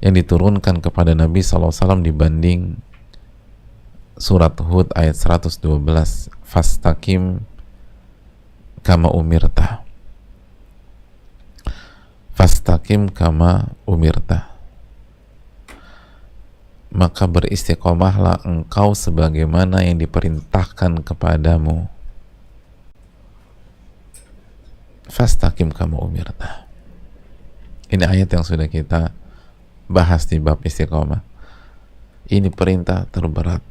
yang diturunkan kepada Nabi SAW dibanding surat Hud ayat 112, fastaqim kama umirta, fastaqim kama umirta, maka beristiqomahlah engkau sebagaimana yang diperintahkan kepadamu. Fastaqim kama umirta. Ini ayat yang sudah kita bahas di bab istiqomah. Ini perintah terberat.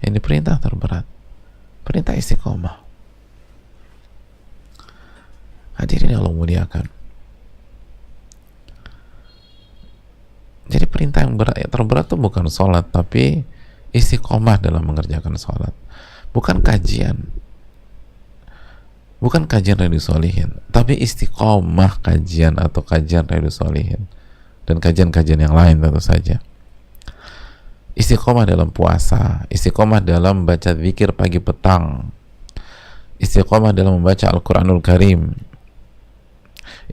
Ini perintah terberat. Perintah istiqomah. Hadirin Allah muliakan. Jadi perintah yang terberat itu bukan sholat, tapi istiqomah dalam mengerjakan sholat. Bukan kajian. Bukan kajian Riyadhus Shalihin, tapi istiqomah kajian atau kajian Riyadhus Shalihin dan kajian-kajian yang lain tentu saja. Istiqomah dalam puasa, istiqomah dalam baca zikir pagi petang, istiqomah dalam membaca Al-Quranul Karim,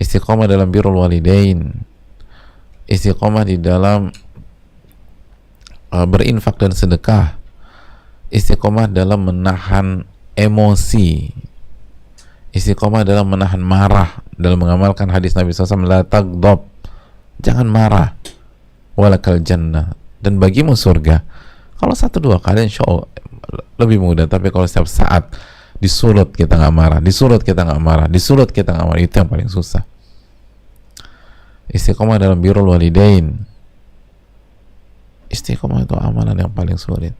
istiqomah dalam birrul walidain, istiqomah di dalam berinfak dan sedekah, istiqomah dalam menahan emosi, istiqomah dalam menahan marah, dalam mengamalkan hadis Nabi SAW, la taghdab, jangan marah, walakal jannah, dan bagimu surga. Kalau 1-2 kali insya Allah lebih mudah, tapi kalau setiap saat disulut kita nggak marah, disulut kita nggak marah, disulut kita nggak marah, itu yang paling susah. Istiqomah dalam birrul walidain, istiqomah itu amalan yang paling sulit,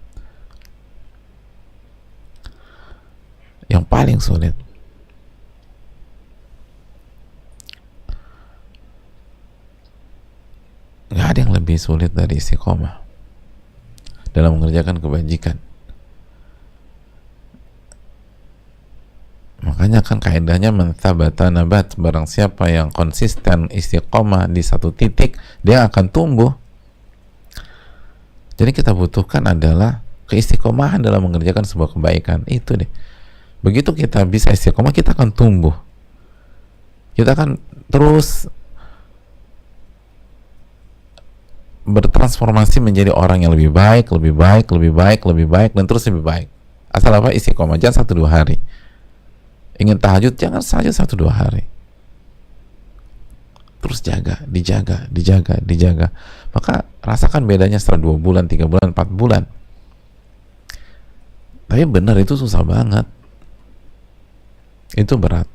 yang paling sulit. Nggak ada yang lebih sulit dari istiqomah dalam mengerjakan kebajikan. Makanya kan kaidahnya man thabata nabat, barang siapa yang konsisten istiqomah di satu titik, dia akan tumbuh. Jadi kita butuhkan adalah keistiqomahan dalam mengerjakan sebuah kebaikan. Itu deh. Begitu kita bisa istiqomah, kita akan tumbuh. Kita akan terus bertransformasi menjadi orang yang lebih baik, lebih baik, lebih baik, lebih baik, dan terus lebih baik. Asal apa? Istiqomah. Jangan 1-2 hari. Ingin tahajud, jangan tahajud 1-2 hari. Terus jaga, dijaga, dijaga, dijaga. Maka rasakan bedanya setelah 2 bulan, 3 bulan, 4 bulan. Tapi benar, itu susah banget. Itu berat.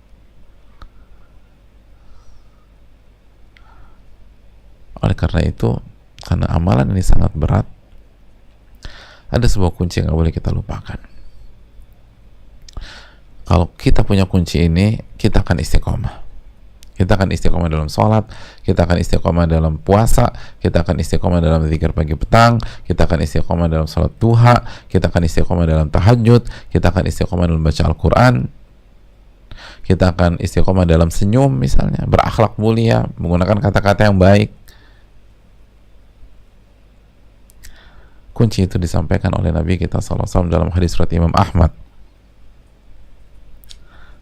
Oleh karena itu, karena amalan ini sangat berat, ada sebuah kunci yang gak boleh kita lupakan. Kalau kita punya kunci ini, kita akan istiqomah. Kita akan istiqomah dalam sholat, kita akan istiqomah dalam puasa, kita akan istiqomah dalam zikir pagi petang, kita akan istiqomah dalam sholat duha, kita akan istiqomah dalam tahajud, kita akan istiqomah dalam baca Al-Quran, kita akan istiqomah dalam senyum misalnya, berakhlak mulia, menggunakan kata-kata yang baik. Kunci itu disampaikan oleh Nabi kita SAW dalam hadis riwayat Imam Ahmad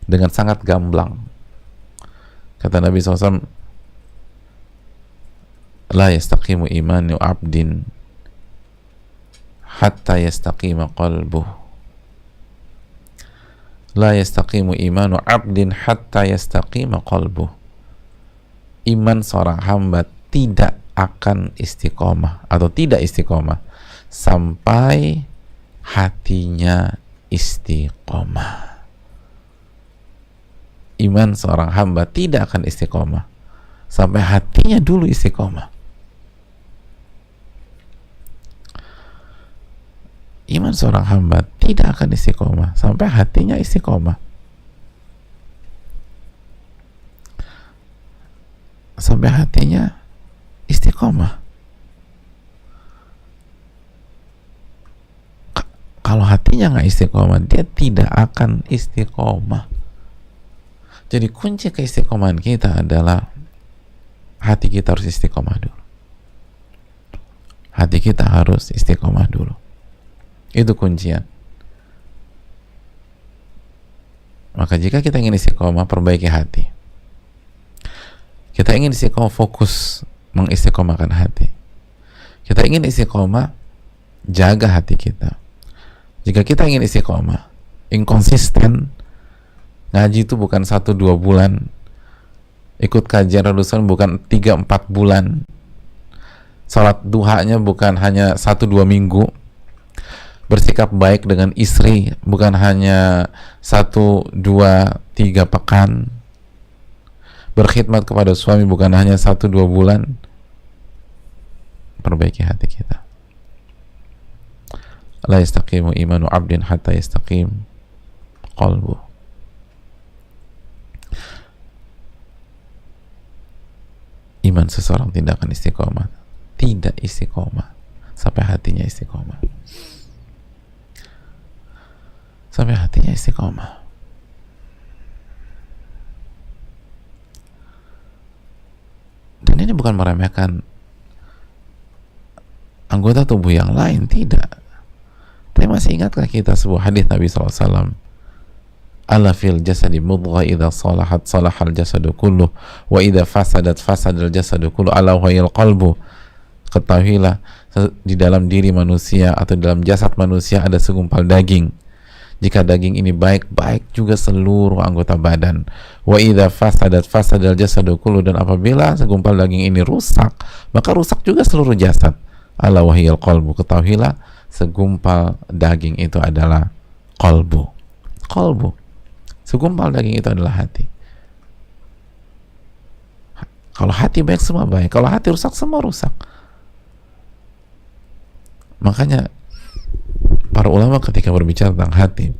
dengan sangat gamblang. Kata Nabi SAW, la yastaqimu imanu abdin hatta yastaqima qalbuh. La yastaqimu imanu abdin hatta yastaqima qalbuh. Iman seorang hamba tidak akan istiqomah atau tidak istiqomah sampai hatinya istiqomah. Iman seorang hamba tidak akan istiqomah sampai hatinya dulu istiqomah. Iman seorang hamba tidak akan istiqomah sampai hatinya istiqomah. Sampai hatinya istiqomah. Kalau hatinya nggak istiqomah, dia tidak akan istiqomah. Jadi kunci keistiqomahan kita adalah hati kita harus istiqomah dulu. Hati kita harus istiqomah dulu. Itu kuncian. Maka jika kita ingin istiqomah, perbaiki hati. Kita ingin istiqomah, fokus mengistiqomahkan hati. Kita ingin istiqomah, jaga hati kita. Jika kita ingin istiqomah, inkonsisten, ngaji itu bukan 1-2 bulan, ikut kajian Rasulullah bukan 3-4 bulan, salat duhanya bukan hanya 1-2 minggu, bersikap baik dengan istri bukan hanya 1-2-3 pekan, berkhidmat kepada suami bukan hanya 1-2 bulan. Perbaiki hati kita. La yastaqimu imanu abdin hatta yastaqim qalbu. Iman seseorang tidak akan istiqomah, tidak istiqomah sampai hatinya istiqomah. Sampai hatinya istiqomah. Dan ini bukan meremehkan anggota tubuh yang lain, tidak. Tapi masih ingatkah kita sebuah hadis Nabi SAW? Ala fil jasadi mudghah idza salahat salahal jasadu kulluh wa idza fasadat fasadal jasadu kulluh ala wahiyal qalbu. Ketahuilah, di dalam diri manusia atau dalam jasad manusia ada segumpal daging. Jika daging ini baik, baik juga seluruh anggota badan. Wa idza fasadat fasadal jasadu kulluh, dan apabila segumpal daging ini rusak, maka rusak juga seluruh jasad. Ala wahiyal qalbu. Ketahuilah, segumpal daging itu adalah qalbu. Qalbu. Segumpal daging itu adalah hati. Kalau hati baik, semua baik. Kalau hati rusak, semua rusak. Makanya para ulama ketika berbicara tentang hati,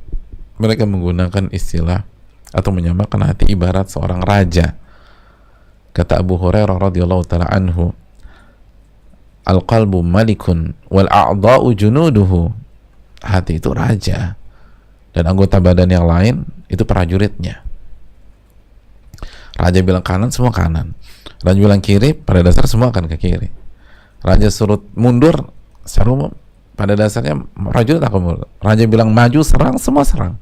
mereka menggunakan istilah atau menyamakan hati ibarat seorang raja. Kata Abu Hurairah radhiyallahu taala anhu, al-qalbu malikun wal a'dha'u junuduhu. Hati itu raja dan anggota badan yang lain itu prajuritnya. Raja bilang kanan, semua kanan. Raja bilang kiri, pada dasar semua akan ke kiri. Raja suruh mundur, secara umum pada dasarnya prajurit akan mundur. Raja bilang maju, serang, semua serang.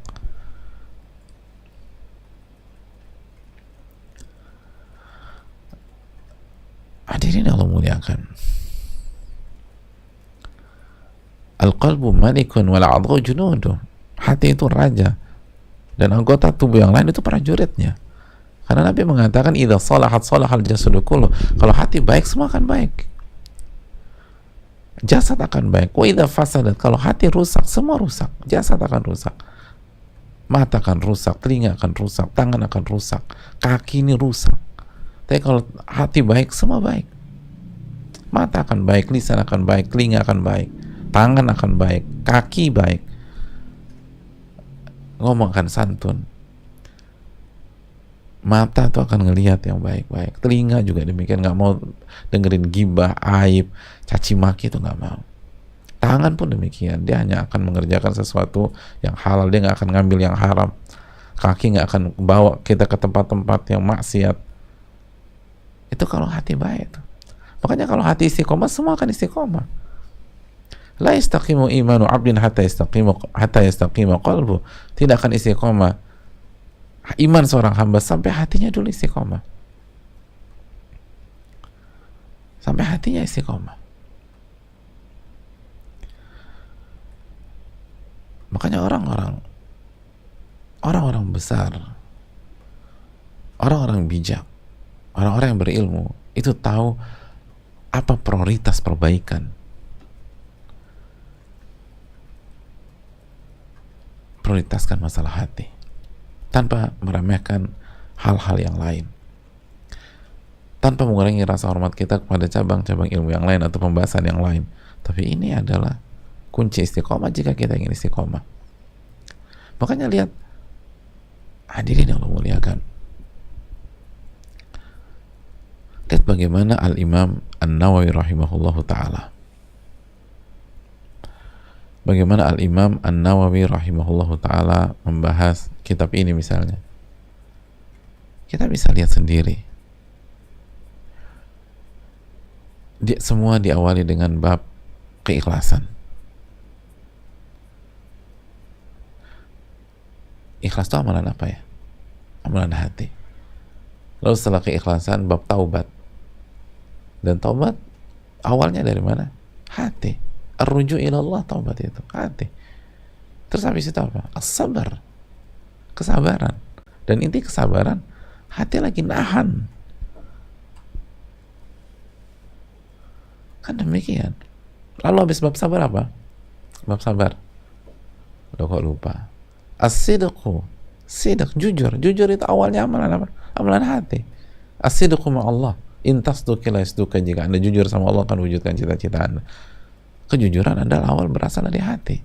Hadirin Allah muliakan. Al-qalbu malikun wal a'dha'u junuduh. Hati itu raja dan anggota tubuh yang lain itu prajuritnya. Karena Nabi mengatakan idza salahat salahal jasadu kullu. Kalau hati baik, semua akan baik. Jasad akan baik. Wa idza fasadat, kalau hati rusak, semua rusak. Jasad akan rusak. Mata akan rusak, telinga akan rusak, tangan akan rusak, kaki ini rusak. Tapi kalau hati baik, semua baik. Mata akan baik, lisan akan baik, telinga akan baik, tangan akan baik, kaki baik, ngomong akan santun, mata tuh akan ngelihat yang baik-baik, telinga juga demikian, nggak mau dengerin gibah, aib, caci maki, itu nggak mau. Tangan pun demikian, dia hanya akan mengerjakan sesuatu yang halal, dia nggak akan ngambil yang haram. Kaki nggak akan bawa kita ke tempat-tempat yang maksiat. Itu kalau hati baik tuh. Makanya kalau hati istiqomah, semua akan istiqomah. La yastaqimu imanu abdin hatta yastaqimu qalbu. Tidak akan istiqomah iman seorang hamba sampai hatinya dulu istiqomah. Sampai hatinya istiqomah. Makanya orang-orang besar, orang-orang bijak, orang-orang yang berilmu itu tahu apa prioritas perbaikan. Prioritaskan masalah hati tanpa meremehkan hal-hal yang lain, tanpa mengurangi rasa hormat kita kepada cabang-cabang ilmu yang lain atau pembahasan yang lain. Tapi ini adalah kunci istiqomah jika kita ingin istiqomah. Makanya lihat, hadirin yang Allah muliakan, lihat bagaimana Al-Imam An-Nawawi rahimahullahu ta'ala, bagaimana Al-Imam An-Nawawi rahimahullahu ta'ala membahas kitab ini. Misalnya kita bisa lihat sendiri, semua diawali dengan bab keikhlasan. Ikhlas itu amalan apa ya? Amalan hati. Lalu setelah keikhlasan, bab taubat. Dan taubat awalnya dari mana? Hati. Ar-ruju ilallah, taubat itu hati. Terus habis itu apa? As-sabar, kesabaran. Dan inti kesabaran, hati lagi nahan. Kan demikian. Lalu habis bab sabar apa? Bab sabar. Udah kok lupa. As-sidqu, sidq, jujur. Jujur itu awalnya amalan apa? Amalan hati. As-sidqu ma'allah. Intasduki la yasduka, jika Anda jujur sama Allah akan wujudkan cita-cita Anda. Kejujuran adalah awal berasal dari hati.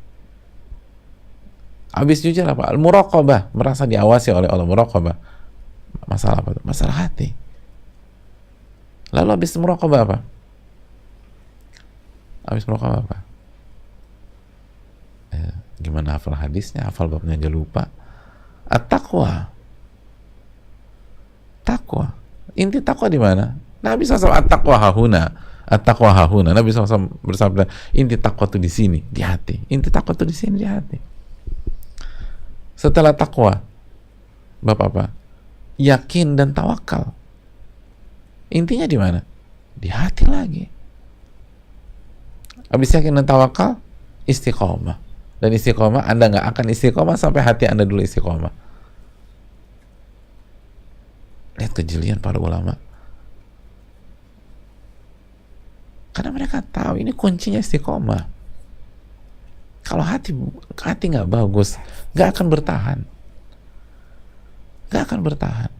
Habis jujur apa? Al-muraqabah, merasa diawasi oleh Allah. Muraqabah. Masalah apa? Masalah hati. Lalu habis muraqabah apa? Habis muraqabah apa? Gimana hafal hadisnya? Hafal babnya aja lupa. At-taqwa. Takwa. Inti takwa di mana? Nabi SAW at-taqwa hahuna. At-taqwa hahuna. Nabi SAW bersabda, inti takwa itu di sini, di hati. Inti takwa itu di sini, di hati. Setelah takwa, bab apa? Yakin dan tawakal. Intinya di mana? Di hati lagi. Habis yakin dan tawakal, istiqomah. Dan istiqomah, Anda nggak akan istiqomah sampai hati Anda dulu istiqomah. Lihat kejelian para ulama. Karena mereka tahu ini kuncinya istiqomah. Kalau hati nggak bagus, nggak akan bertahan. Nggak akan bertahan.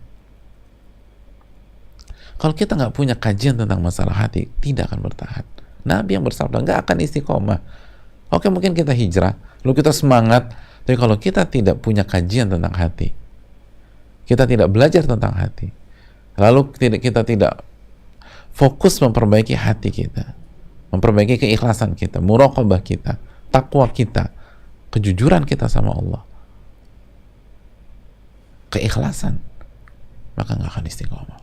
Kalau kita nggak punya kajian tentang masalah hati, tidak akan bertahan. Nabi yang bersabda, nggak akan istiqomah. Oke, mungkin kita hijrah, lalu kita semangat, tapi kalau kita tidak punya kajian tentang hati, kita tidak belajar tentang hati, lalu kita tidak fokus memperbaiki hati kita, memperbaiki keikhlasan kita, muraqabah kita, takwa kita, kejujuran kita sama Allah, keikhlasan, maka nggak akan istiqomah.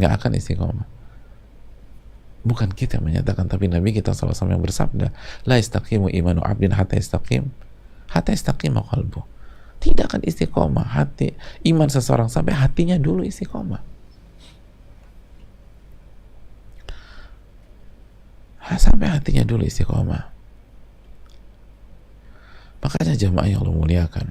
Nggak akan istiqomah. Bukan kita yang menyatakan, tapi Nabi kita SAW yang bersabda, la yastaqimu imanu abdin hatta yastaqima qalbuh. Tidak akan istiqomah hati iman seseorang sampai hatinya dulu istiqomah. Sampai hatinya dulu istiqomah. Makanya jamaah yang Allah muliakan,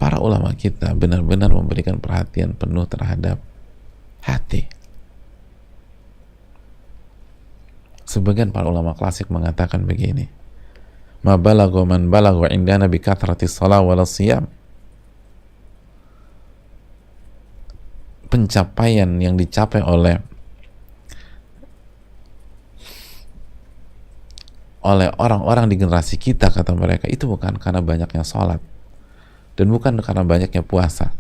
para ulama kita benar-benar memberikan perhatian penuh terhadap hati. Sebagian para ulama klasik mengatakan begini, ma balagha man balagha indana bi kathratis shalah wal siyam. Pencapaian yang dicapai oleh orang-orang di generasi kita, kata mereka, itu bukan karena banyaknya sholat dan bukan karena banyaknya puasa.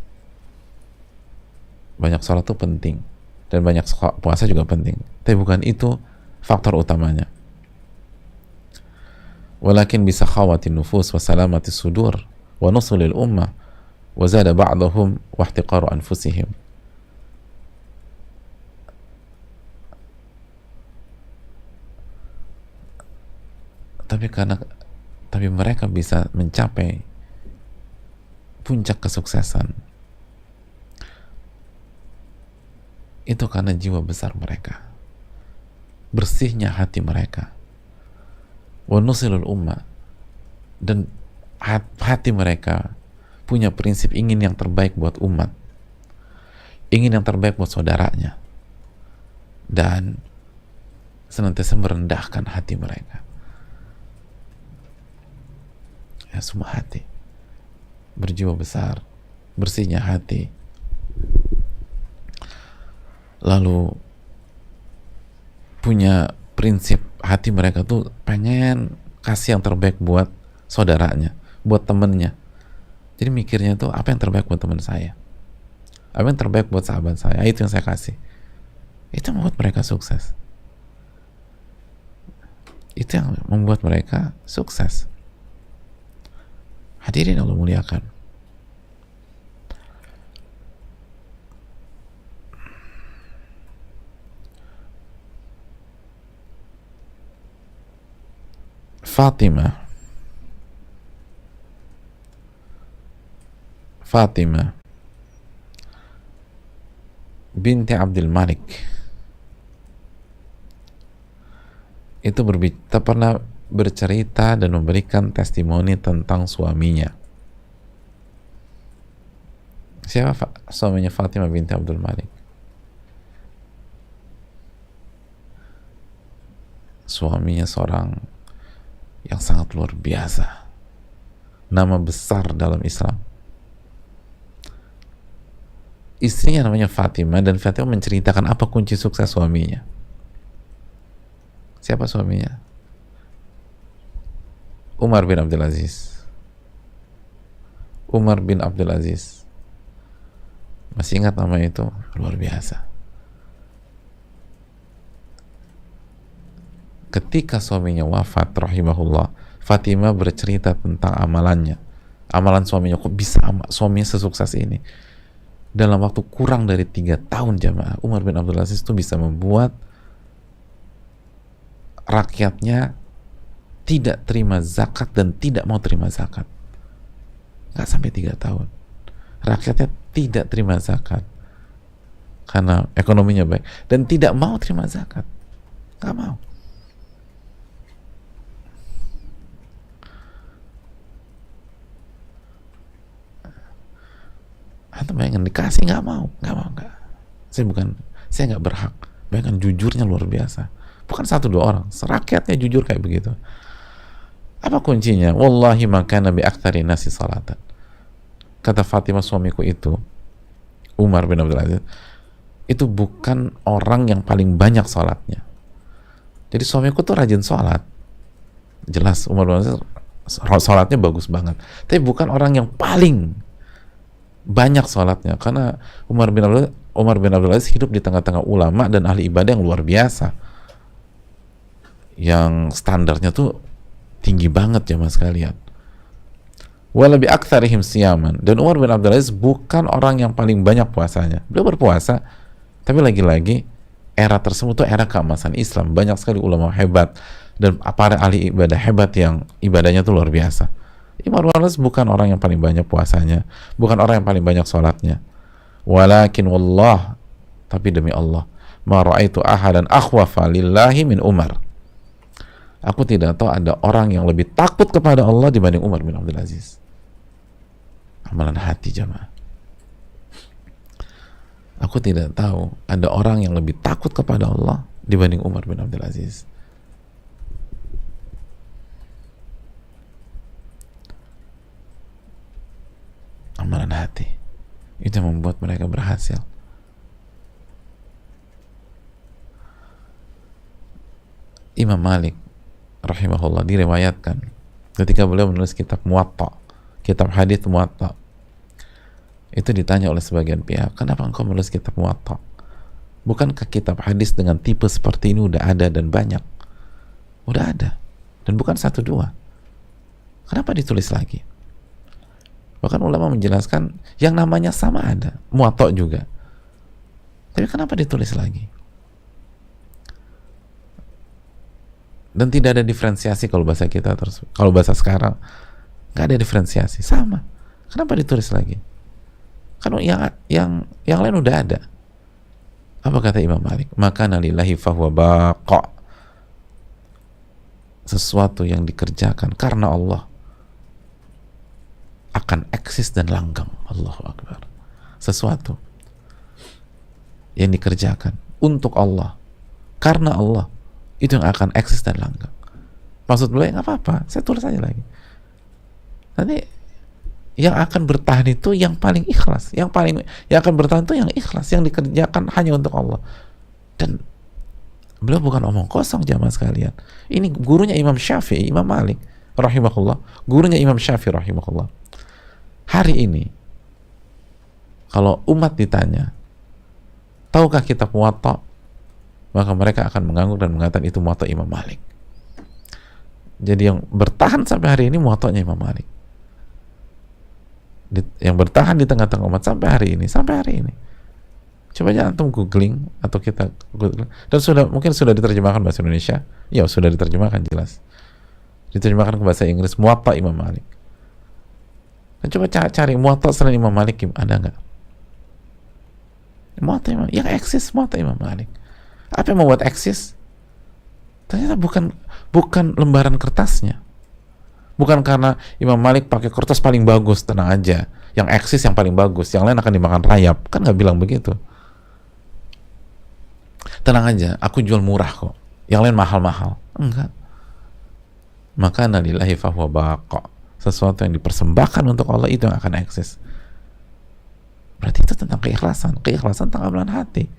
Banyak sholat itu penting dan banyak puasa juga penting, tapi bukan itu faktor utamanya. Walakin bisa khawatin nufus wa salamatis sudur wa nusulil ummah wa zada ba'dahum wa ihtiqaru anfusihim. Tapi mereka bisa mencapai puncak kesuksesan itu karena jiwa besar mereka, bersihnya hati mereka, wa nusilul ummah, dan hati mereka punya prinsip ingin yang terbaik buat umat, ingin yang terbaik buat saudaranya, dan senantiasa merendahkan hati mereka. Ya, semua hati, berjiwa besar, bersihnya hati, lalu punya prinsip hati mereka tuh pengen kasih yang terbaik buat saudaranya, buat temennya. Jadi mikirnya tuh apa yang terbaik buat teman saya, apa yang terbaik buat sahabat saya, itu yang saya kasih. Itu yang membuat mereka sukses. Itu yang membuat mereka sukses. Hadirin Allah muliakan, Fatimah binti Abdul Malik itu pernah bercerita dan memberikan testimoni tentang suaminya. Siapa suaminya Fatimah binti Abdul Malik? Suaminya seorang yang sangat luar biasa, nama besar dalam Islam. Istrinya namanya Fatimah, dan Fatimah menceritakan apa kunci sukses suaminya. Siapa suaminya? Umar bin Abdul Aziz. Umar bin Abdul Aziz. Masih ingat nama itu? Luar biasa. Ketika suaminya wafat rahimahullah, Fatimah bercerita tentang amalannya. Amalan suaminya, kok bisa suaminya sesukses ini? Dalam waktu kurang dari 3 tahun jamaah, Umar bin Abdul Aziz itu bisa membuat rakyatnya tidak terima zakat dan tidak mau terima zakat. Nggak sampai 3 tahun. Rakyatnya tidak terima zakat karena ekonominya baik, dan tidak mau terima zakat. Nggak mau. Atau bayangkan dikasih nggak mau. Saya nggak berhak. Bayangkan jujurnya luar biasa. Bukan 1-2 orang, serakyatnya jujur kayak begitu. Apa kuncinya? Wallahi makana bi aktsari nasi salatan. Kata Fatimah, suamiku itu, Umar bin Abdul Aziz, itu bukan orang yang paling banyak sholatnya. Jadi suamiku tuh rajin sholat. Jelas Umar bin Abdul Aziz sholatnya bagus banget. Tapi bukan orang yang paling banyak sholatnya. Karena Umar bin Abdul Aziz hidup di tengah-tengah ulama dan ahli ibadah yang luar biasa, yang standarnya tuh tinggi banget jamaah sekalian. Wala bi aktsarihim siyaman. Dan Umar bin Abdul Aziz bukan orang yang paling banyak puasanya. Beliau berpuasa, tapi lagi-lagi era tersebut tuh era keemasan Islam. Banyak sekali ulama hebat dan para ahli ibadah hebat yang ibadahnya tuh luar biasa. Umar bin Abdul Aziz bukan orang yang paling banyak puasanya, bukan orang yang paling banyak sholatnya. Walakin wallah, tapi demi Allah, ma ra'aitu ahadan akhwafa lillahi min Umar. Aku tidak tahu ada orang yang lebih takut kepada Allah dibanding Umar bin Abdul Aziz. Amalan hati jamaah. Aku tidak tahu ada orang yang lebih takut kepada Allah dibanding Umar bin Abdul Aziz. Amalan hati itu yang membuat mereka berhasil. Imam Malik rahimahullah diriwayatkan ketika beliau menulis kitab Muwatta, kitab hadits Muwatta, itu ditanya oleh sebagian pihak, kenapa engkau menulis kitab Muwatta? Bukankah kitab hadis dengan tipe seperti ini udah ada dan banyak? Udah ada, dan bukan 1-2. Kenapa ditulis lagi? Bahkan ulama menjelaskan yang namanya sama ada, Muwatta juga, tapi kenapa ditulis lagi? Dan tidak ada diferensiasi kalau bahasa kita, terus kalau bahasa sekarang nggak ada diferensiasi, sama. Kenapa ditulis lagi? Kan yang lain udah ada. Apa kata Imam Malik? Maka nalillahi fahuwa baqa. Sesuatu yang dikerjakan karena Allah akan eksis dan langgeng. Allahu Akbar. Sesuatu yang dikerjakan untuk Allah, karena Allah, itu yang akan eksis dan langgeng. Maksud beliau, nggak apa-apa, saya tulis aja lagi. Nanti yang akan bertahan itu yang paling ikhlas, yang akan bertahan itu yang ikhlas, yang dikerjakan hanya untuk Allah. Dan beliau bukan omong kosong jamaah sekalian. Ini gurunya Imam Syafi'i, Imam Malik rahimahullah, gurunya Imam Syafi'i rahimahullah. Hari ini kalau umat ditanya, tahukah kitab Muwatta? Maka mereka akan mengangguk dan mengatakan itu Muwatta Imam Malik. Jadi yang bertahan sampai hari ini Muwattanya Imam Malik. Yang bertahan di tengah-tengah umat sampai hari ini. Coba aja antum googling atau kita googling, dan mungkin sudah diterjemahkan bahasa Indonesia. Ya, sudah diterjemahkan jelas. diterjemahkan ke bahasa Inggris Muwatta Imam Malik. Dan coba cari Muwatta selain Imam Malik, ada nggak? Muwatta Imam, yang eksis Muwatta Imam Malik. Apa yang membuat eksis? Ternyata bukan lembaran kertasnya, bukan karena Imam Malik pakai kertas paling bagus, tenang aja, yang eksis yang paling bagus, yang lain akan dimakan rayap, kan nggak bilang begitu. Tenang aja, aku jual murah kok, yang lain mahal-mahal, enggak. Maka nalillahi fahuwa baqa, sesuatu yang dipersembahkan untuk Allah itu yang akan eksis. Berarti itu tentang keikhlasan tentang amalan hati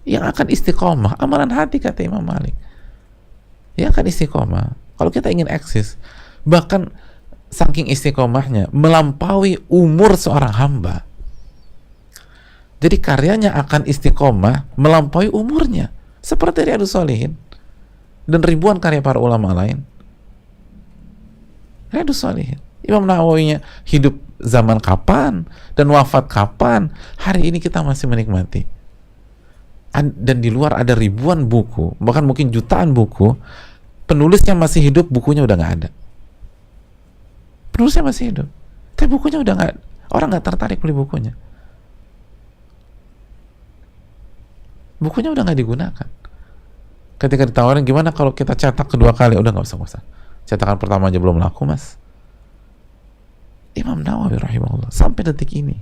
yang akan istiqomah. Amalan hati kata Imam Malik yang akan istiqomah. Kalau kita ingin eksis, bahkan saking istiqomahnya melampaui umur seorang hamba, jadi karyanya akan istiqomah melampaui umurnya, seperti Riyadhus Shalihin dan ribuan karya para ulama lain. Riyadhus Shalihin, Imam Nawawinya hidup zaman kapan dan wafat kapan, hari ini kita masih menikmati. Dan di luar ada ribuan buku, bahkan mungkin jutaan buku, penulisnya masih hidup, bukunya udah nggak ada. Penulisnya masih hidup, tapi bukunya udah nggak, orang nggak tertarik beli bukunya. Bukunya udah nggak digunakan. Ketika ditawarin, gimana kalau kita cetak kedua kali? Udah nggak usah. Cetakan pertama aja belum laku, mas. Imam Nawawi rahimahullah, sampai detik ini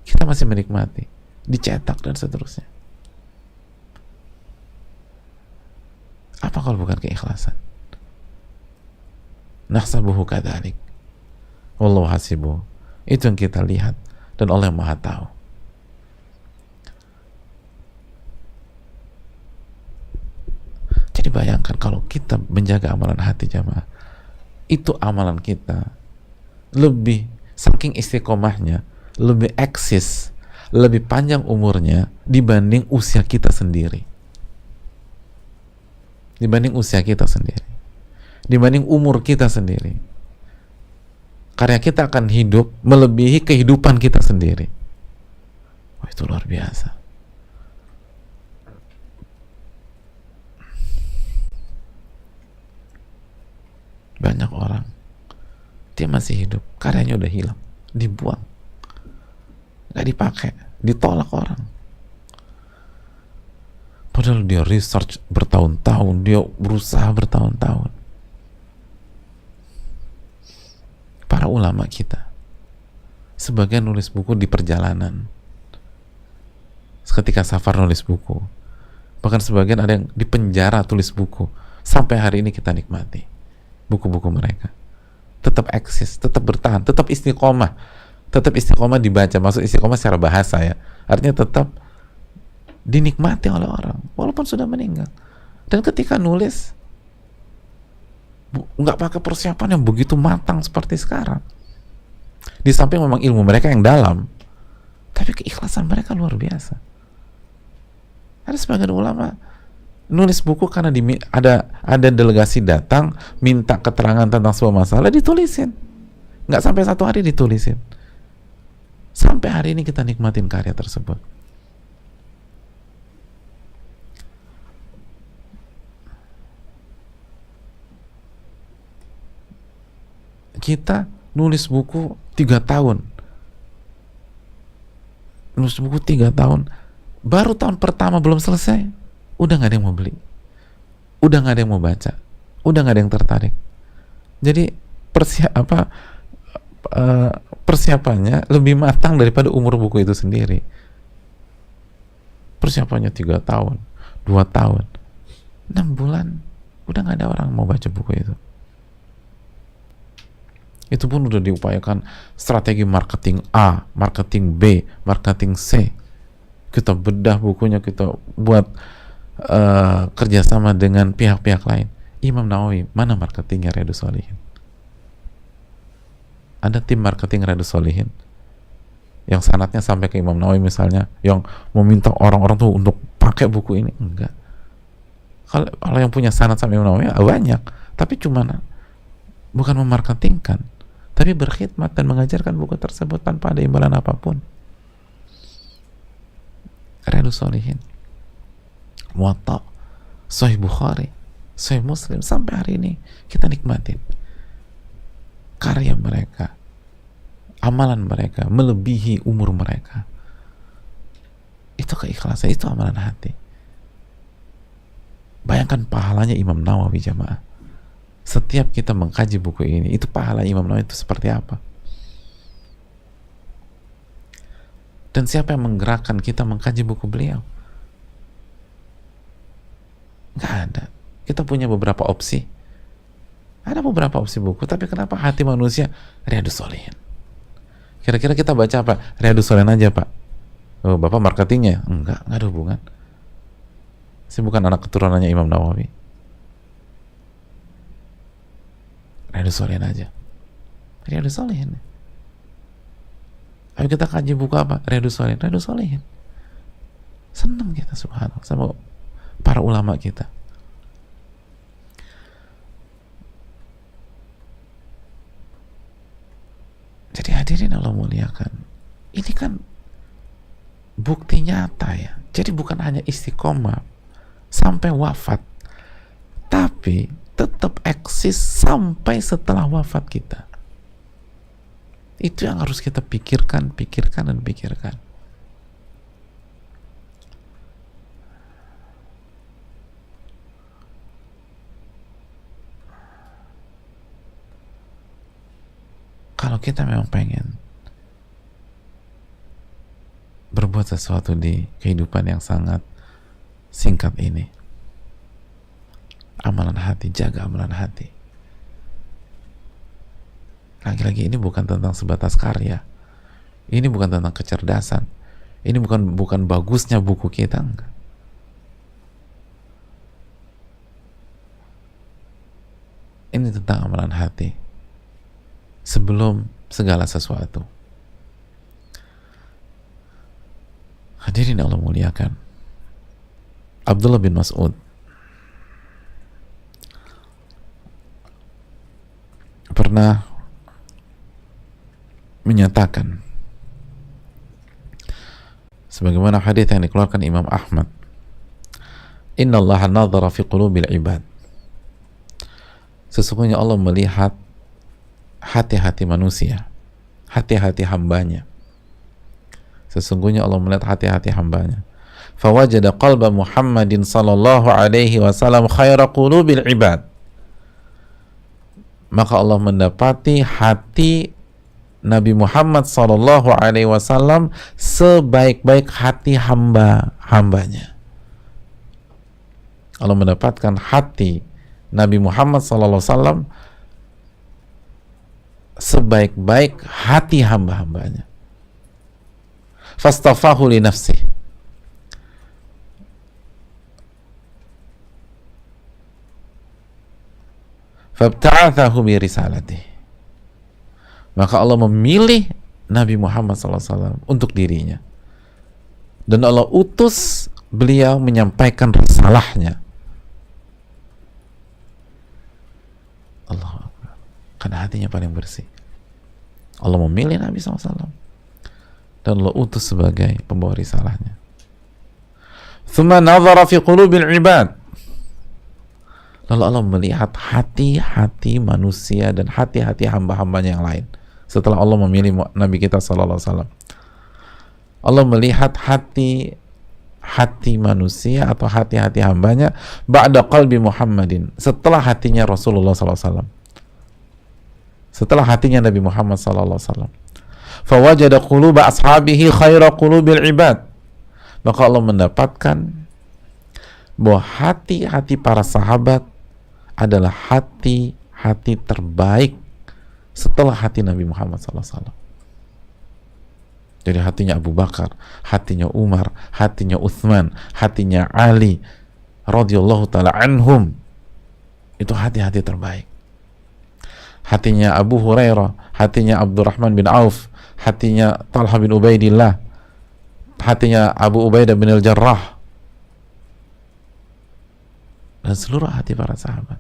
kita masih menikmati, dicetak dan seterusnya. Apa kalau bukan keikhlasan? Nahsabuhu kadzalik, wallahu hasibuh. Itu yang kita lihat dan Allah yang Maha tahu. Jadi bayangkan kalau kita menjaga amalan hati jamaah, itu amalan kita lebih, saking istiqomahnya, lebih eksis, lebih panjang umurnya dibanding usia kita sendiri, dibanding usia kita sendiri, dibanding umur kita sendiri. Karya kita akan hidup melebihi kehidupan kita sendiri. Wah, itu luar biasa. Banyak orang dia masih hidup, karyanya udah hilang, dibuang, nggak dipakai, ditolak orang. Padahal dia research bertahun-tahun, dia berusaha bertahun-tahun. Para ulama kita, sebagian nulis buku di perjalanan, ketika safar nulis buku, bahkan sebagian ada yang di penjara tulis buku. Sampai hari ini kita nikmati buku-buku mereka, tetap eksis, tetap bertahan, tetap istiqomah dibaca. Maksud istiqomah secara bahasa ya, artinya tetap dinikmati oleh orang walaupun sudah meninggal. Dan ketika nulis nggak pakai persiapan yang begitu matang seperti sekarang, di samping memang ilmu mereka yang dalam, tapi keikhlasan mereka luar biasa. Ada sebagian ulama nulis buku karena ada delegasi datang minta keterangan tentang sebuah masalah, ditulisin. Nggak sampai 1 hari ditulisin. Sampai hari ini kita nikmatin karya tersebut. Kita nulis buku 3 tahun. Nulis buku 3 tahun. Baru tahun pertama belum selesai, udah nggak ada yang mau beli, udah nggak ada yang mau baca, udah nggak ada yang tertarik. Jadi persiapannya lebih matang daripada umur buku itu sendiri. Persiapannya 3 tahun, 2 tahun, 6 bulan, udah nggak ada orang mau baca buku itu. Itu pun udah diupayakan strategi marketing A, marketing B, marketing C. Kita bedah bukunya, kita buat kerjasama dengan pihak-pihak lain. Imam Nawawi, mana marketingnya Riyadhus Shalihin? Ada tim marketing Riyadhus Shalihin yang sanadnya sampai ke Imam Nawawi misalnya, yang meminta orang-orang tuh untuk pakai buku ini? Enggak. Kalau yang punya sanad sampai Imam Nawawi banyak, tapi cuman bukan memarketingkan, tapi berkhidmat dan mengajarkan buku tersebut tanpa ada imbalan apapun. Riyadhus Shalihin, Muwatta, Sahih Bukhari, Sahih Muslim sampai hari ini kita nikmatin karya mereka, amalan mereka melebihi umur mereka. Itu keikhlasan, itu amalan hati. Bayangkan pahalanya Imam Nawawi, jamaah. Setiap kita mengkaji buku ini, itu pahala Imam Nawawi itu seperti apa? Dan siapa yang menggerakkan kita mengkaji buku beliau? Nggak ada. Kita punya beberapa opsi. Ada beberapa opsi buku, tapi kenapa hati manusia Riyadhus Shalihin? Kira-kira kita baca apa? Riyadhus Shalihin aja, Pak. Oh, Bapak marketingnya? Enggak ada hubungan. Saya bukan anak keturunannya Imam Nawawi. Riyadhus Shalihin aja. Riyadhus Shalihin. Ayo kita kaji buku apa? Riyadhus Shalihin. Riyadhus Shalihin. Senang kita, subhanallah, sama para ulama kita. Jadi hadirin Allah muliakan, ini kan bukti nyata ya. Jadi bukan hanya istiqomah sampai wafat, tapi tetap eksis sampai setelah wafat kita. Itu yang harus kita pikirkan dan pikirkan. Kalau kita memang pengen berbuat sesuatu di kehidupan yang sangat singkat ini, amalan hati, jaga amalan hati. Lagi-lagi ini bukan tentang sebatas karya, ini bukan tentang kecerdasan, ini bukan bagusnya buku kita, enggak. Ini tentang amalan hati sebelum segala sesuatu. Hadirin Allah muliakan, Abdullah bin Mas'ud pernah menyatakan, sebagaimana hadis yang dikeluarkan Imam Ahmad, Inna Allah nadhara fi qulubil ibad. Sesungguhnya Allah melihat hati-hati manusia, hati-hati hambanya. Sesungguhnya Allah melihat hati-hati hambanya. Fawajada qalba Muhammadin sallallahu alaihi wasallam khaira qulubil ibad. Maka Allah mendapati hati Nabi Muhammad sallallahu alaihi wasallam sebaik-baik hati hambanya. Allah mendapatkan hati Nabi Muhammad sallallahu alaihi wasallam sebaik-baik hati hamba-hambanya. Fastafahu li nafsih. Fabta'athahu bi risalatih. Maka Allah memilih Nabi Muhammad SAW untuk dirinya. Dan Allah utus beliau menyampaikan risalahnya. Allah, karena hatinya paling bersih. Allah memilih Nabi SAW dan Allah utus sebagai pembawa risalahnya. Thumma nadhara fi qulubil ibad. Lalu Allah melihat hati-hati manusia dan hati-hati hamba-hambanya yang lain. Setelah Allah memilih Nabi kita SAW, Allah melihat hati manusia atau hati-hati hambanya ba'da qalbi Muhammadin, setelah hatinya Rasulullah SAW, setelah hatinya Nabi Muhammad SAW. Fawajada quluba ashabihi khaira qulubil ibad. Maka Allah mendapatkan bahwa hati-hati para sahabat adalah hati-hati terbaik setelah hati Nabi Muhammad SAW. Jadi hatinya Abu Bakar, hatinya Umar, hatinya Uthman, hatinya Ali radhiyallahu ta'ala anhum, itu hati-hati terbaik. Hatinya Abu Hurairah, hatinya Abdurrahman bin Auf, hatinya Talha bin Ubaidillah, hatinya Abu Ubaidah bin Al-Jarrah, dan seluruh hati para sahabat.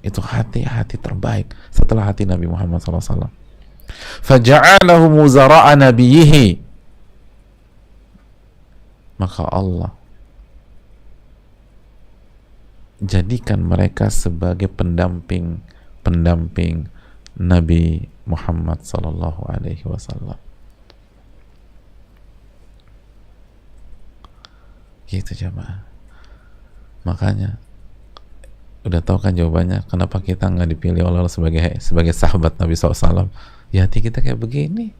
Itu hati-hati terbaik setelah hati Nabi Muhammad SAW. Faja'alahu muzara'a nabiyhi. Maka Allah jadikan mereka sebagai pendamping Nabi Muhammad sallallahu alaihi wasallam. Gitu jamaah. Makanya udah tahu kan jawabannya kenapa kita nggak dipilih oleh Allah sebagai sahabat Nabi SAW. Ya hati kita kayak begini.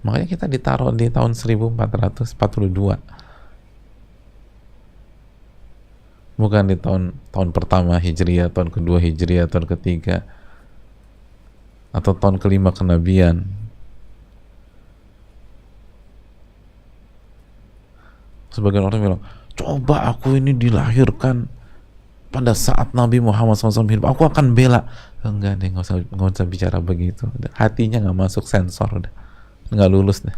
Makanya kita ditaruh di tahun 1442. Bukan di tahun pertama Hijriah, tahun kedua Hijriah, tahun ketiga, atau tahun kelima kenabian. Sebagian orang bilang, coba aku ini dilahirkan pada saat Nabi Muhammad SAW hidup, aku akan bela. Enggak deh, nggak usah bicara begitu. Hatinya nggak masuk sensor, udah nggak lulus deh.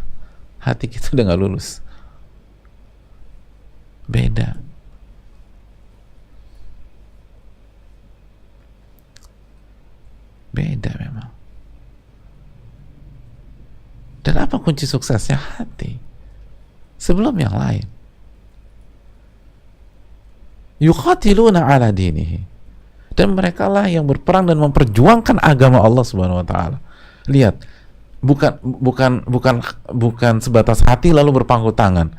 Hati kita udah nggak lulus. Beda. Beda memang. Dan apa kunci suksesnya? Hati sebelum yang lain. Yuqatiluna ala dinihi, dan mereka lah yang berperang dan memperjuangkan agama Allah Subhanahu wa taala. Lihat, bukan sebatas hati lalu berpangku tangan.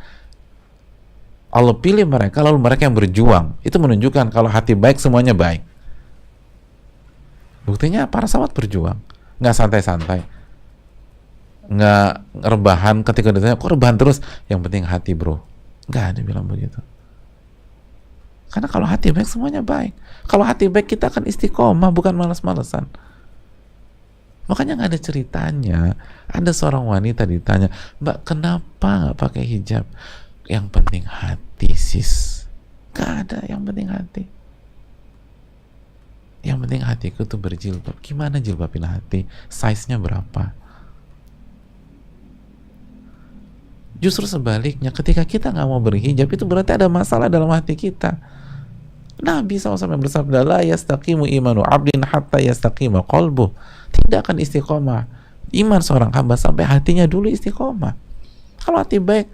Allah pilih mereka lalu mereka yang berjuang. Itu menunjukkan kalau hati baik semuanya baik. Buktinya para sahabat berjuang, nggak santai-santai, nggak rebahan. Ketika ditanya, kok rebahan terus? Yang penting hati bro. Nggak ada bilang begitu. Karena kalau hati baik semuanya baik. Kalau hati baik kita akan istiqomah, bukan malas-malesan. Makanya nggak ada ceritanya ada seorang wanita ditanya, Mbak kenapa nggak pakai hijab? Yang penting hati sis. Nggak ada, yang penting hati. Yang penting hatiku tuh berjilbab. Gimana jilbabin hati? Size-nya berapa? Justru sebaliknya, ketika kita nggak mau berhijab, itu berarti ada masalah dalam hati kita. Nabi SAW bersabda, la yastaqimu imanu abdin hatta yastaqima qalbuh. Tidak akan istiqomah iman seorang hamba sampai hatinya dulu istiqomah. Kalau hati baik,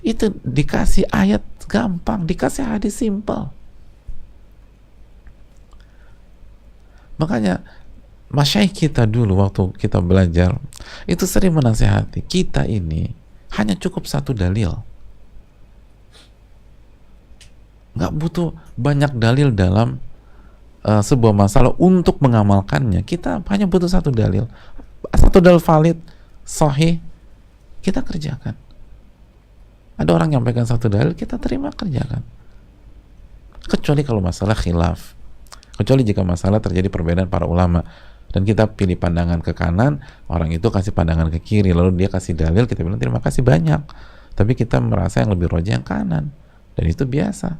itu dikasih ayat gampang, dikasih hadis simpel. Makanya masyayikh kita dulu waktu kita belajar itu sering menasihati kita, ini hanya cukup satu dalil, nggak butuh banyak dalil dalam sebuah masalah untuk mengamalkannya. Kita hanya butuh satu dalil valid, sahih, kita kerjakan. Ada orang yang pegang satu dalil, kita terima, kerjakan. Kecuali kalau masalah khilaf, kecuali jika masalah terjadi perbedaan para ulama dan kita pilih pandangan ke kanan, orang itu kasih pandangan ke kiri, lalu dia kasih dalil, kita bilang terima kasih banyak, tapi kita merasa yang lebih rajih yang kanan, dan itu biasa.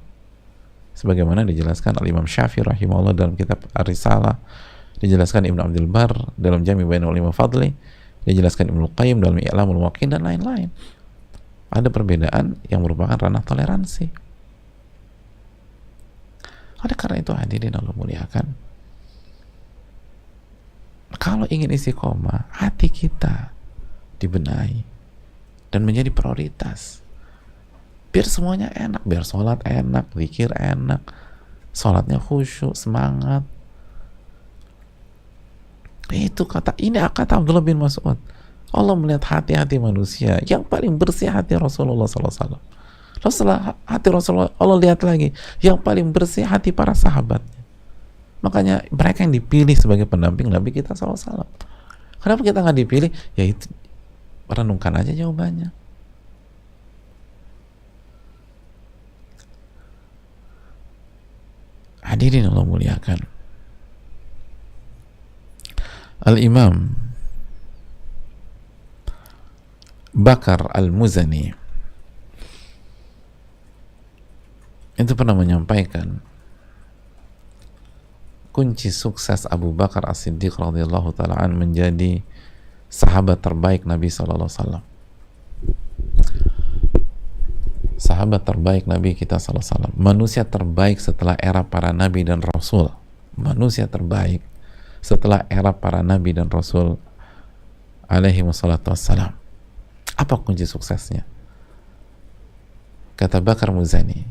Sebagaimana dijelaskan Al-Imam Syafi'i rahimahullah dalam kitab Ar-Risalah, dijelaskan Ibnu Abdul Bar dalam Jami' Bainul Ulum wa Fadli, dijelaskan Ibnu Qayyim dalam I'lamul Muwaqqi'in, dan lain-lain. Ada perbedaan yang merupakan ranah toleransi. Oleh karena itu hadirin Allah muliakan, kalau ingin istiqomah, hati kita dibenahi dan menjadi prioritas. Biar semuanya enak, biar sholat enak, zikir enak, sholatnya khusyuk, semangat. Itu ini kata Abdullah bin Mas'ud. Allah melihat hati-hati manusia, yang paling bersih hati Rasulullah SAW. Lalu setelah hati Rasulullah, Allah lihat lagi, yang paling bersih hati para sahabatnya. Makanya mereka yang dipilih sebagai pendamping Nabi kita SAW. Kenapa kita nggak dipilih? Ya itu, renungkan aja jawabannya. Hadirin Allah muliakan, Al-Imam Bakar Al-Muzani itu pernah menyampaikan kunci sukses Abu Bakar As-Siddiq radhiyallahu ta'ala an menjadi sahabat terbaik Nabi SAW. Sahabat terbaik Nabi kita SAW, manusia terbaik setelah era para Nabi dan Rasul, manusia terbaik setelah era para Nabi dan Rasul alaihi wassalatu wassalam. Apa kunci suksesnya? Kata Bakar Muzani,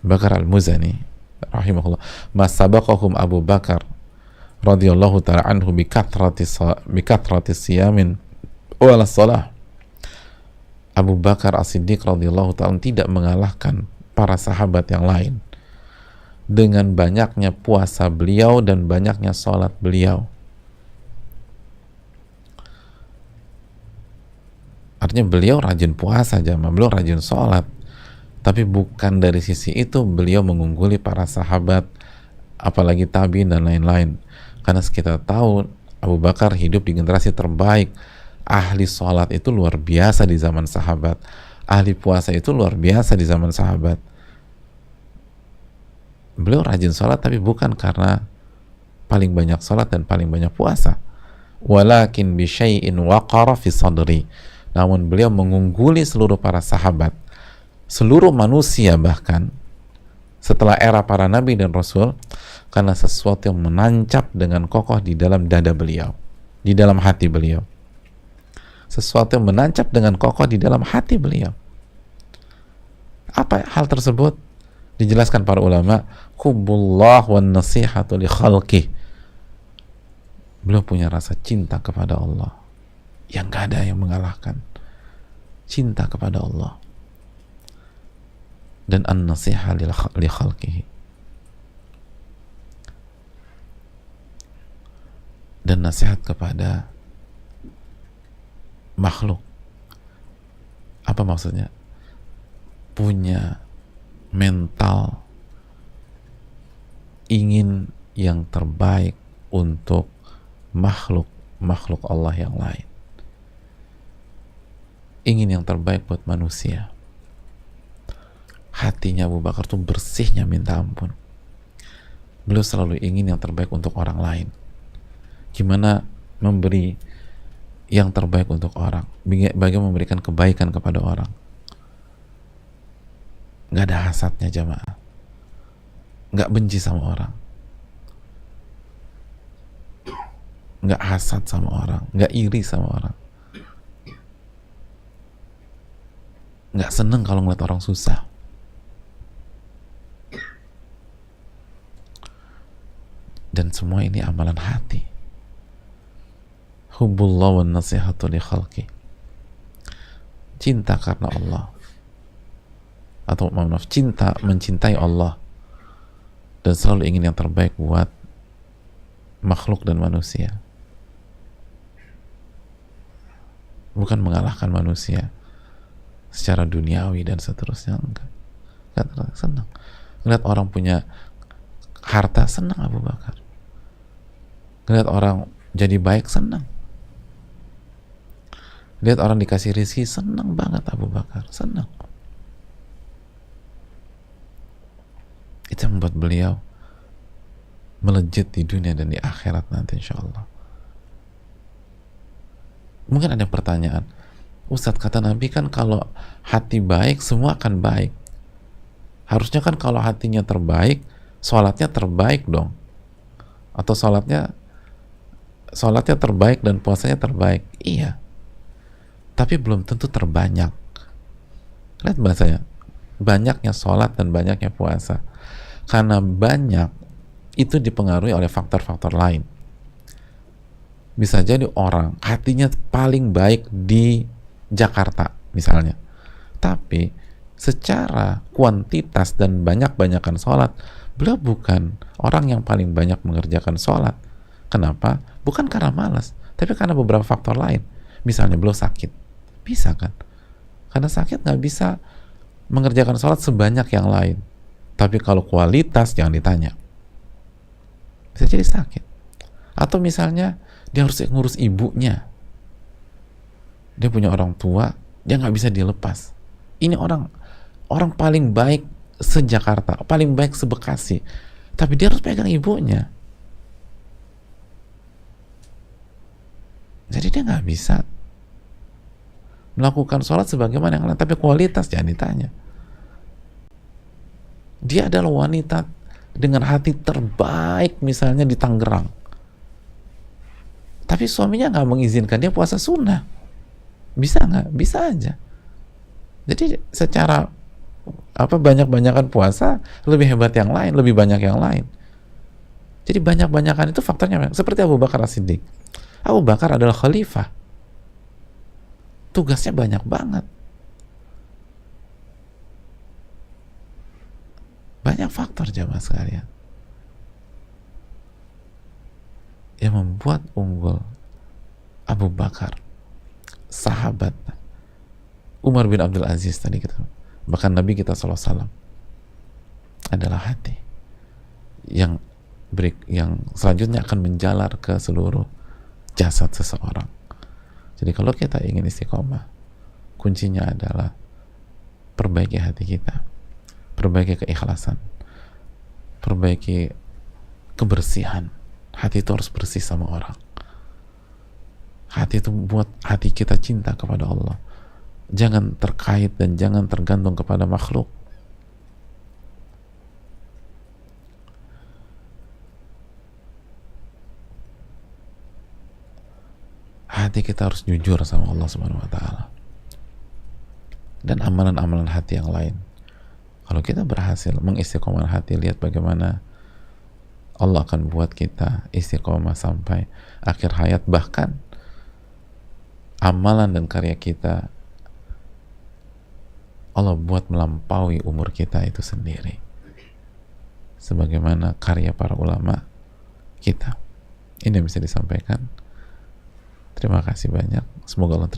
Bakar Al-Muzani rahimahullah, mas sabaqahum Abu Bakar radhiyallahu ta'ala anhu bikatrati siyamin wala salah. Abu Bakar As-Siddiq radhiyallahu ta'ala tidak mengalahkan para sahabat yang lain dengan banyaknya puasa beliau dan banyaknya salat beliau. Artinya beliau rajin puasa jamaah, beliau rajin sholat, tapi bukan dari sisi itu beliau mengungguli para sahabat, apalagi tabi'in dan lain-lain. Karena kita tahu Abu Bakar hidup di generasi terbaik. Ahli sholat itu luar biasa di zaman sahabat, ahli puasa itu luar biasa di zaman sahabat. Beliau rajin sholat, tapi bukan karena paling banyak sholat dan paling banyak puasa, walakin bisyai'in waqara fi sadri. Namun beliau mengungguli seluruh para sahabat, seluruh manusia bahkan setelah era para nabi dan rasul, karena sesuatu yang menancap dengan kokoh di dalam dada beliau, di dalam hati beliau. Sesuatu yang menancap dengan kokoh di dalam hati beliau. Apa hal tersebut? Dijelaskan para ulama, hubbullah wan nasihatu li khalqih. Beliau punya rasa cinta kepada Allah yang gak ada yang mengalahkan. Cinta kepada Allah dan an-nasihah li khalqihi, dan nasihat kepada makhluk. Apa maksudnya? Punya mental ingin yang terbaik untuk makhluk Allah yang lain, ingin yang terbaik buat manusia. Hatinya Abu Bakar tuh bersihnya minta ampun. Beliau selalu ingin yang terbaik untuk orang lain. Gimana memberi yang terbaik untuk orang, bagaimana memberikan kebaikan kepada orang. Gak ada hasadnya jamaah, gak benci sama orang, gak hasad sama orang, gak iri sama orang, gak seneng kalau ngeliat orang susah. Dan semua ini amalan hati. Hubbullah wan nasihatu li khalqi. Cinta karena Allah, atau maaf, cinta, mencintai Allah dan selalu ingin yang terbaik buat makhluk dan manusia, bukan mengalahkan manusia secara duniawi dan seterusnya. Enggak senang ngeliat orang punya harta, senang Abu Bakar. Ngeliat orang jadi baik, senang. Lihat orang dikasih rezeki, senang banget Abu Bakar, senang. Itu yang membuat beliau melejit di dunia dan di akhirat nanti insya Allah. Mungkin ada pertanyaan, Ustadz, kata Nabi kan kalau hati baik semua akan baik. Harusnya kan kalau hatinya terbaik, sholatnya terbaik dong, atau sholatnya terbaik dan puasanya terbaik. Iya, tapi belum tentu terbanyak. Lihat bahasanya, banyaknya sholat dan banyaknya puasa. Karena banyak itu dipengaruhi oleh faktor-faktor lain. Bisa jadi orang hatinya paling baik di Jakarta misalnya, tapi secara kuantitas dan banyak-banyakan sholat, beliau bukan orang yang paling banyak mengerjakan sholat. Kenapa? Bukan karena malas, tapi karena beberapa faktor lain. Misalnya beliau sakit, bisa kan? Karena sakit nggak bisa mengerjakan sholat sebanyak yang lain. Tapi kalau kualitas jangan ditanya, bisa jadi sakit. Atau misalnya dia harus ngurus ibunya, dia punya orang tua, dia nggak bisa dilepas. Ini orang paling baik se-Jakarta, paling baik se-Bekasi, tapi dia harus pegang ibunya. Jadi dia nggak bisa melakukan sholat sebagaimana yang lain, tapi kualitas jangan ditanya. Dia adalah wanita dengan hati terbaik misalnya di Tangerang, tapi suaminya nggak mengizinkan dia puasa sunnah. Bisa nggak? Bisa aja. Jadi secara apa banyak-banyakan puasa lebih hebat yang lain, lebih banyak yang lain. Jadi banyak-banyakan itu faktornya seperti Abu Bakar As-Siddiq. Abu Bakar adalah khalifah, tugasnya banyak banget, banyak faktor jamaah sekalian yang membuat unggul Abu Bakar, sahabat Umar bin Abdul Aziz tadi kita, bahkan Nabi kita SAW adalah hati yang selanjutnya akan menjalar ke seluruh jasad seseorang. Jadi kalau kita ingin istiqomah, kuncinya adalah perbaiki hati kita, perbaiki keikhlasan, perbaiki kebersihan. Hati itu harus bersih sama orang. Hati itu buat hati kita cinta kepada Allah. Jangan terkait dan jangan tergantung kepada makhluk. Hati kita harus jujur sama Allah Subhanahu wa taala. Dan amalan-amalan hati yang lain. Kalau kita berhasil mengistiqomahkan hati, lihat bagaimana Allah akan buat kita istiqomah sampai akhir hayat, bahkan amalan dan karya kita Allah buat melampaui umur kita itu sendiri, sebagaimana karya para ulama kita. Ini yang bisa disampaikan. Terima kasih banyak. Semoga Allah terima.